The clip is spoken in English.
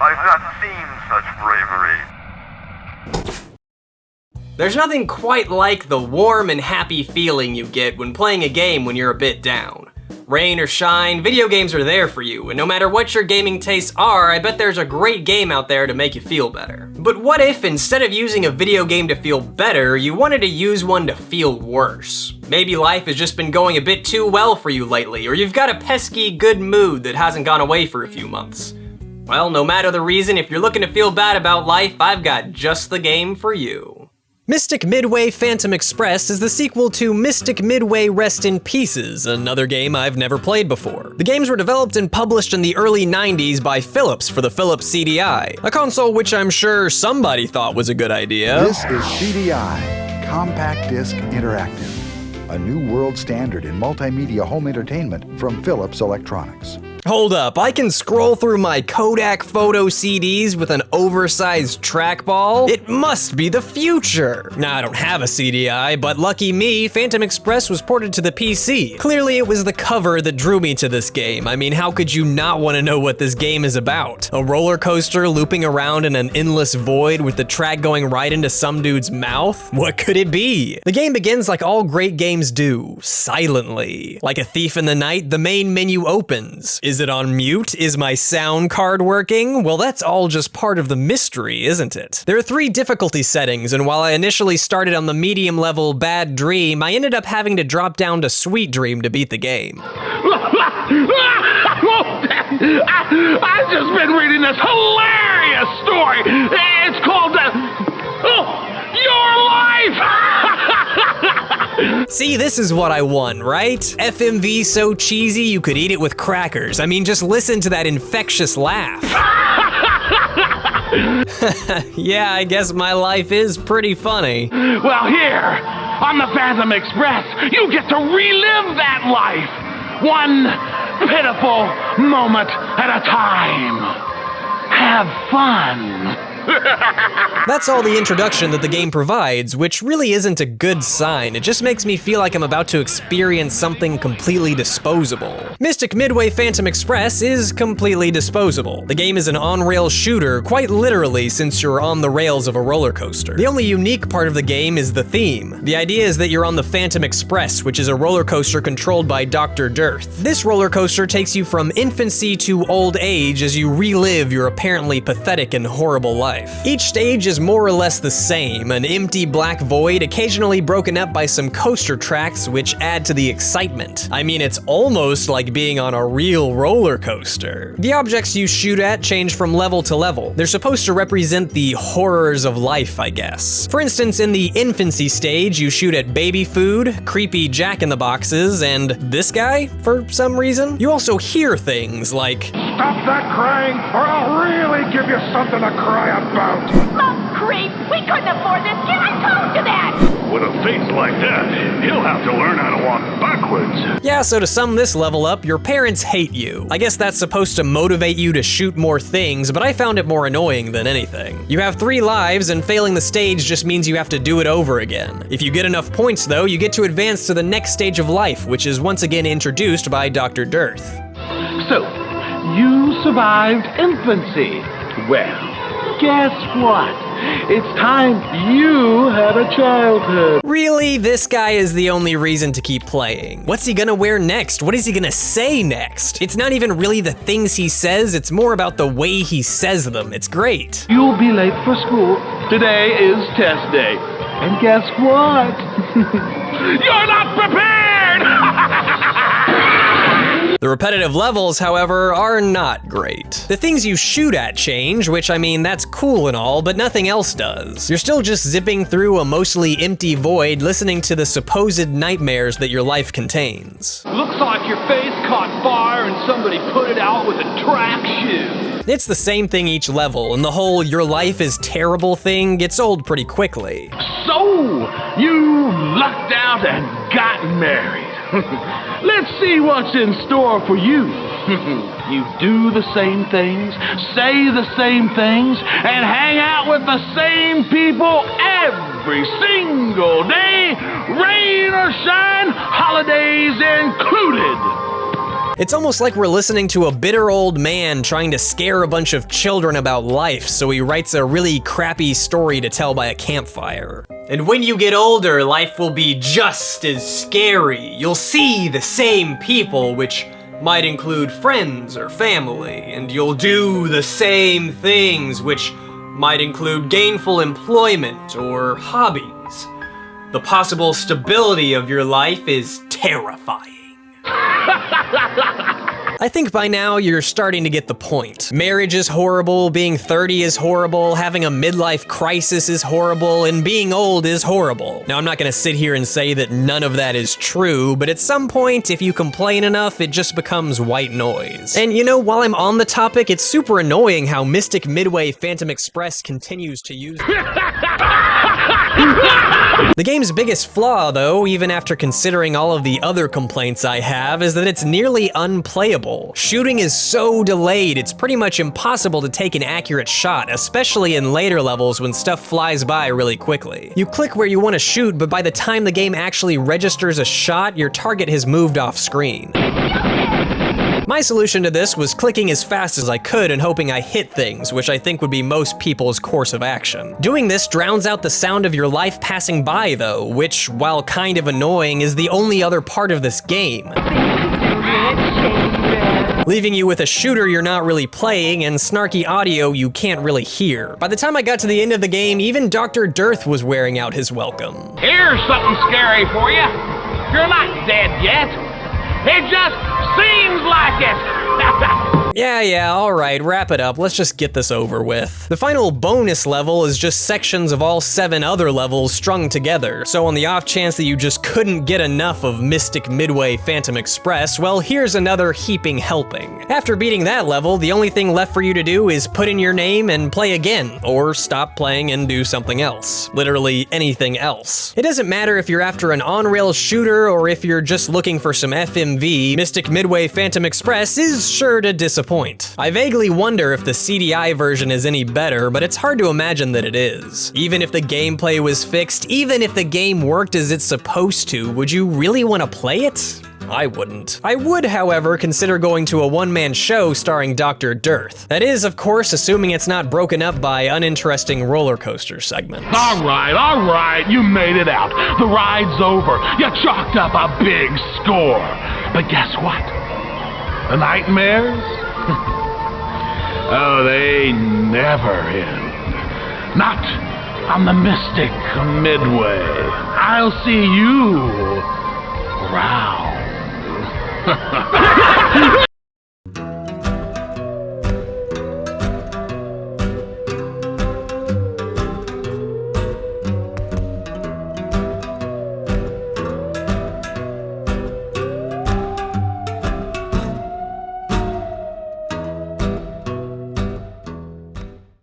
I've not seen such bravery. There's nothing quite like the warm and happy feeling you get when playing a game when you're a bit down. Rain or shine, video games are there for you, and no matter what your gaming tastes are, I bet there's a great game out there to make you feel better. But what if instead of using a video game to feel better, you wanted to use one to feel worse? Maybe life has just been going a bit too well for you lately, or you've got a pesky good mood that hasn't gone away for a few months. Well, no matter the reason, if you're looking to feel bad about life, I've got just the game for you. Mystic Midway Phantom Express is the sequel to Mystic Midway Rest in Pieces, another game I've never played before. The games were developed and published in the early 90s by Philips for the Philips CDI, a console which I'm sure somebody thought was a good idea. This is CDI, Compact Disc Interactive, a new world standard in multimedia home entertainment from Philips Electronics. Hold up, I can scroll through my Kodak photo CDs with an oversized trackball? It must be the future! Now, I don't have a CDI, but lucky me, Phantom Express was ported to the PC. Clearly, it was the cover that drew me to this game. I mean, how could you not want to know what this game is about? A roller coaster looping around in an endless void with the track going right into some dude's mouth? What could it be? The game begins like all great games do, silently. Like a thief in the night, the main menu opens. Is it on mute? Is my sound card working? Well, that's all just part of the mystery, isn't it? There are 3 difficulty settings, and while I initially started on the medium level Bad Dream, I ended up having to drop down to Sweet Dream to beat the game. I've just been reading this hilarious story. It's called, Your Life! See, this is what I won, right? FMV so cheesy you could eat it with crackers. I mean, just listen to that infectious laugh. Yeah, I guess my life is pretty funny. Well, here, on the Phantom Express, you get to relive that life, one pitiful moment at a time. Have fun. That's all the introduction that the game provides, which really isn't a good sign. It just makes me feel like I'm about to experience something completely disposable. Mystic Midway Phantom Express is completely disposable. The game is an on-rail shooter, quite literally, since you're on the rails of a roller coaster. The only unique part of the game is the theme. The idea is that you're on the Phantom Express, which is a roller coaster controlled by Dr. Dearth. This roller coaster takes you from infancy to old age as you relive your apparently pathetic and horrible life. Each stage is more or less the same, an empty black void occasionally broken up by some coaster tracks which add to the excitement. I mean, it's almost like being on a real roller coaster. The objects you shoot at change from level to level. They're supposed to represent the horrors of life, I guess. For instance, in the infancy stage, you shoot at baby food, creepy jack-in-the-boxes, and this guy, for some reason. You also hear things like, "Stop that crying, or I'll really give you something to cry about." Mom, creep! We couldn't afford this kid! I told you that! With a face like that, he'll have to learn how to walk backwards. Yeah, so to sum this level up, your parents hate you. I guess that's supposed to motivate you to shoot more things, but I found it more annoying than anything. You have 3 lives, and failing the stage just means you have to do it over again. If you get enough points, though, you get to advance to the next stage of life, which is once again introduced by Dr. Dearth. So, you survived infancy. Well, guess what? It's time you had a childhood. Really? This guy is the only reason to keep playing. What's he gonna wear next? What is he gonna say next? It's not even really the things he says, it's more about the way he says them. It's great. You'll be late for school. Today is test day. And guess what? You're not prepared! The repetitive levels, however, are not great. The things you shoot at change, which I mean, that's cool and all, but nothing else does. You're still just zipping through a mostly empty void, listening to the supposed nightmares that your life contains. Looks like your face caught fire and somebody put it out with a track shoe. It's the same thing each level, and the whole "your life is terrible" thing gets old pretty quickly. So, you lucked out and got married. Let's see what's in store for you. You do the same things, say the same things, and hang out with the same people every single day, rain or shine, holidays included. It's almost like we're listening to a bitter old man trying to scare a bunch of children about life, so he writes a really crappy story to tell by a campfire. And when you get older, life will be just as scary. You'll see the same people, which might include friends or family, and you'll do the same things, which might include gainful employment or hobbies. The possible stability of your life is terrifying. I think by now you're starting to get the point. Marriage is horrible, being 30 is horrible, having a midlife crisis is horrible, and being old is horrible. Now, I'm not gonna sit here and say that none of that is true, but at some point, if you complain enough, it just becomes white noise. And you know, while I'm on the topic, it's super annoying how Mystic Midway Phantom Express continues to use The game's biggest flaw, though, even after considering all of the other complaints I have, is that it's nearly unplayable. Shooting is so delayed, it's pretty much impossible to take an accurate shot, especially in later levels when stuff flies by really quickly. You click where you want to shoot, but by the time the game actually registers a shot, your target has moved off screen. My solution to this was clicking as fast as I could and hoping I hit things, which I think would be most people's course of action. Doing this drowns out the sound of your life passing by, though, which, while kind of annoying, is the only other part of this game, leaving you with a shooter you're not really playing and snarky audio you can't really hear. By the time I got to the end of the game, even Dr. Dearth was wearing out his welcome. Here's something scary for you. You're not dead yet. It just seems like it. Yeah, alright, wrap it up. Let's just get this over with. The final bonus level is just sections of all 7 other levels strung together, so on the off chance that you just couldn't get enough of Mystic Midway Phantom Express, well, here's another heaping helping. After beating that level, the only thing left for you to do is put in your name and play again, or stop playing and do something else. Literally anything else. It doesn't matter if you're after an on-rail shooter or if you're just looking for some FMV, Mystic Midway Phantom Express is sure to disappoint. I vaguely wonder if the CDI version is any better, but it's hard to imagine that it is. Even if the gameplay was fixed, even if the game worked as it's supposed to, would you really want to play it? I wouldn't. I would, however, consider going to a one-man show starring Dr. Dearth. That is, of course, assuming it's not broken up by uninteresting roller coaster segments. All right, you made it out. The ride's over. You chalked up a big score. But guess what? The nightmares? Oh, they never end. Not on the Mystic Midway. I'll see you around.